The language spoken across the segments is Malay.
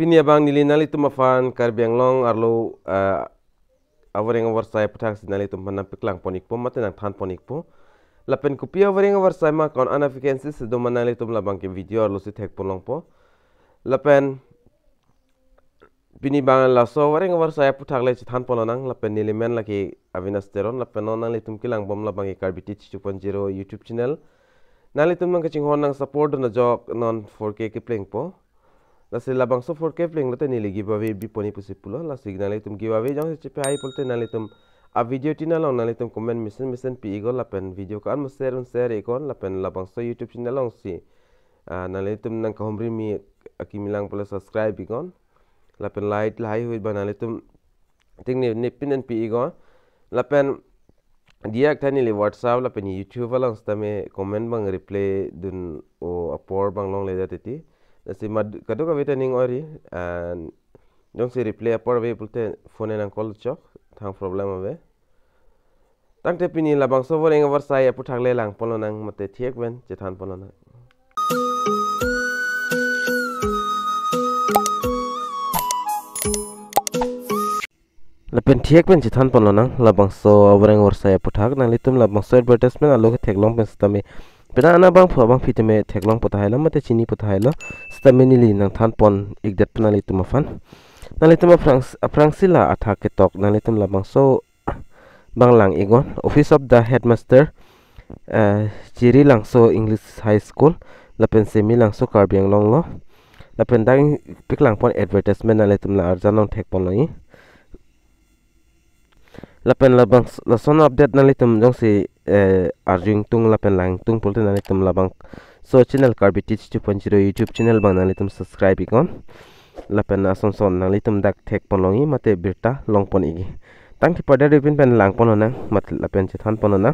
Pini abang nili nali tumafan Karbi Anglong arlo Voreng Awarsai PAKLANG sinali tumpan PAKLANG ponikpo matenang than ponikpo. Lapen kupia Voreng Awarsai ma kon anafikensis do manali tum labang ke video arlo si thek polong po. Lapen pini bang la so Voreng Awarsai PAKLANG le than polonang lapen nili men lagi avinasteron lapen nonang tum kilang bom labang ke Karbi Teach 2.0 YouTube channel. Nali tum nang kaching honang support na jok non 4K ke playing po. Lasi labangso 4K playing lote nili giveaway bi poni pusipulo la signal itum giveaway jang chepe hai polte nalitum a video tina long nalitum comment misen pi igol lapen video kan share ikon lapen labangso YouTube channel long si nalitum nang kahomri mi akimilang pole subscribe ikon lapen like lai hui ba nalitum ting ni pinen pi igol lapen dia tani li WhatsApp lapen YouTube long stame comment bang reply dun o apor bang long le datiti nasi mad kado ka vita ning ori and jong si replay apor ve pulte phone nang call chok thang problem ave tang te pini labang so Voreng Awarsai APHUTHAK le lang polonang mate thiek ven che than polona lapen thiek ven che than polona labang so Voreng Awarsai APHUTHAK nang litum labang so advertisement alo ke theklong pen stame pena ana bang phu bang fiteme theklong pothailo mate chini pothailo stameni li nang than pon igdat penali tumafan nali tuma frangsila athak ke tok nali tum labang so banglang igon office of the headmaster chiri lang so English high school lapen semi lang so Karbi Anglong lo lapen dang piklang pon advertisement nali tum la arjanong thek pon loi lapen labang lason update nali tum jong si arjing tung lapen lang tung polte nali tum labang so channel Karbi Teach 2.0 YouTube channel bang nali tum subscribe ikon lapen ason son nali tum dak thek pon longi mate birta long pon igi tang ki pada ripin pen lang pon ona mat lapen chethan pon ona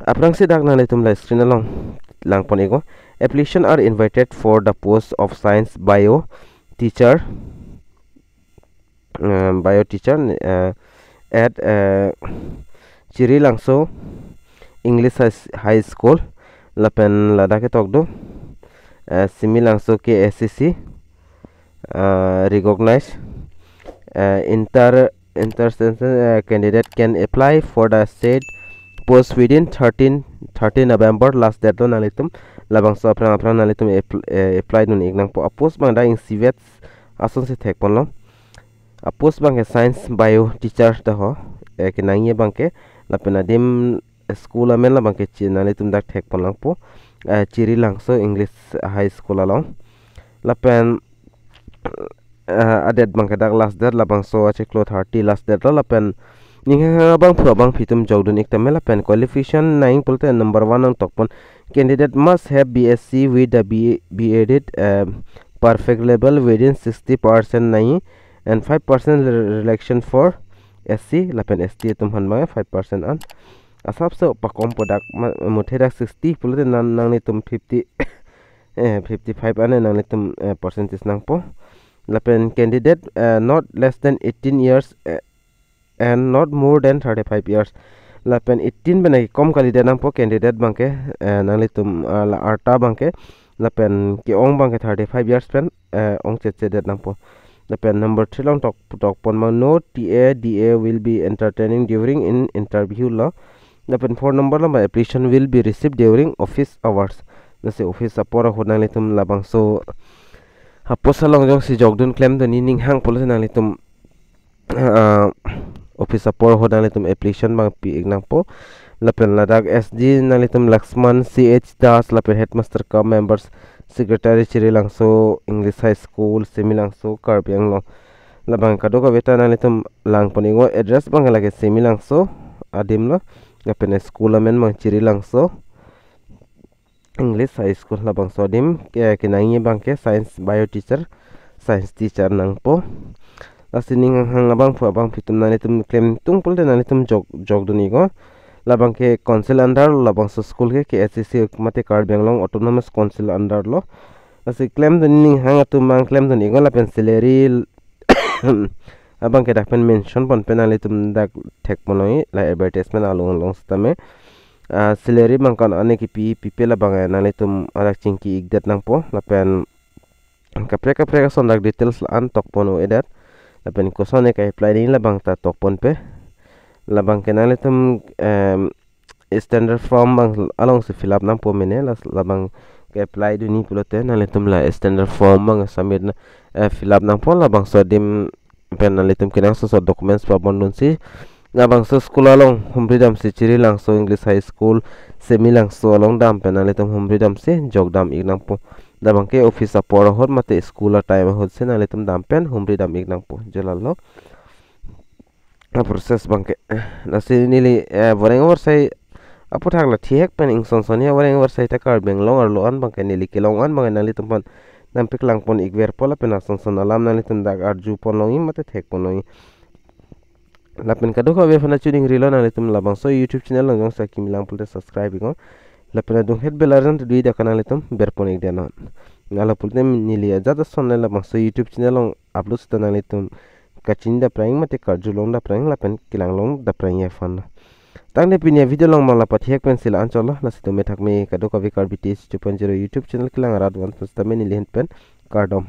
aprang si dak nali tum la screen along lang pon igo application are invited for the post of science bio teacher at Chiri Langso English High School lapen ladake tokdo simi langso ke SCC recognize candidate can apply for the said post within 13 November last deadline nalitum labang so aprang nalitum apply nun ignang po post bang da ing civet ason se thek ponlo post bang ke science bio teacher ta ho ke nangye bang ke lapena dim school amen la bang ke chinali tum dak thek ponlang po chiri langso English high school along lapen adet bang ke dak last date labang so cheklo 30 last date lapen ning bang phu bang fitum jogdun ikta mela pen qualification 9 polte number 1 ang tokpon candidate must have BSc with the B.Edit perfect level within 60% nahi and 5% relaxation for SC lapen ST tumhan ma 5% an asap so pakom product muthedak 60 pulte nang ni tum 50 55 ane nang ni tum percentage nang po lapen candidate not less than 18 years and not more than 35 years lapen 18 benai kom kali de nang po candidate bangke nang ni tum la arta bangke lapen ki ong bangke 35 years pen ong che det nang po lapen number 3 long tok pon ma no DA will be entertaining during in interview lo lapen 4 number lo application will be received during office hours nase office apora hodang litum labang so haposa long jong si jogdun claim the Ning Kehang police nang litum office apora hodang litum application bang pi ignang po lapen ladak SG nang litum Laxman CH Das lapen headmaster ka members secretary Chiri Langso English High School semi langso Karbi Anglong labang kado ka beta nang litum lang poningo address bang lage semi langso adim lo lapen school amen mang Chiri Langso English High School labang so adim ke kinangi bang ke science bio teacher science teacher nang po lasining hang abang phu abang fitum nang litum claim tung polte nang litum jogduni go labang ke council under labang so school ke SCC mate Karbi Anglong autonomous council under lo asi claim the Ning Kehang Atum mang claim the nigo lapen salary abang ke dakpen mention pon penali tum dak thek monoi la advertisement along stame salary mang kan ane ki pi labang nali tum arak chingki igdat nang po lapen kapre kapre ka sondak details an tokpon o edat lapen ko sone ka apply ni labang ta tokpon pe labang kenal itum standard form bang along se fill up nam po mene labang ke apply du ni pulote na letum la standard form bang submit na fill up nam po labang so dim pen na letum kenang so documents pa bondun si ngabang so school along humridam si chiri lang so English high school semi lang so along dam pen na letum humridam si jogdam ignang po dabang ke office apor hot mate school a time hot se na letum dam pen humridam ignang po jalalo na proses bangke nasi nili Voreng Awarsai APHUTHAK la thiek pen ing son son ya Voreng Awarsai ta Karbi Anglong ar lo an bangke nili kilong an bangke nali tumpan nam piklang pon ikver pola pen son son alam nali tum dak arju pon longi mate thek pon longi lapen kadu ko be fana chuding rilo nali tum labang so YouTube channel long jong sa kimilang pulte subscribe ingo lapen adung het belarjan tu dui da kanal tum ber pon ik denon ngala pulte nili ajata son labang so YouTube channel long upload sta nali tum kacin da prang mate karju long da prang lapen kilang long da prang ya fan tang de pinya video long mala pathiek pen sila anchola la situ methak me kado ka vi Karbi 2.0 YouTube channel kilang arad wan pustame ni lehen pen kardom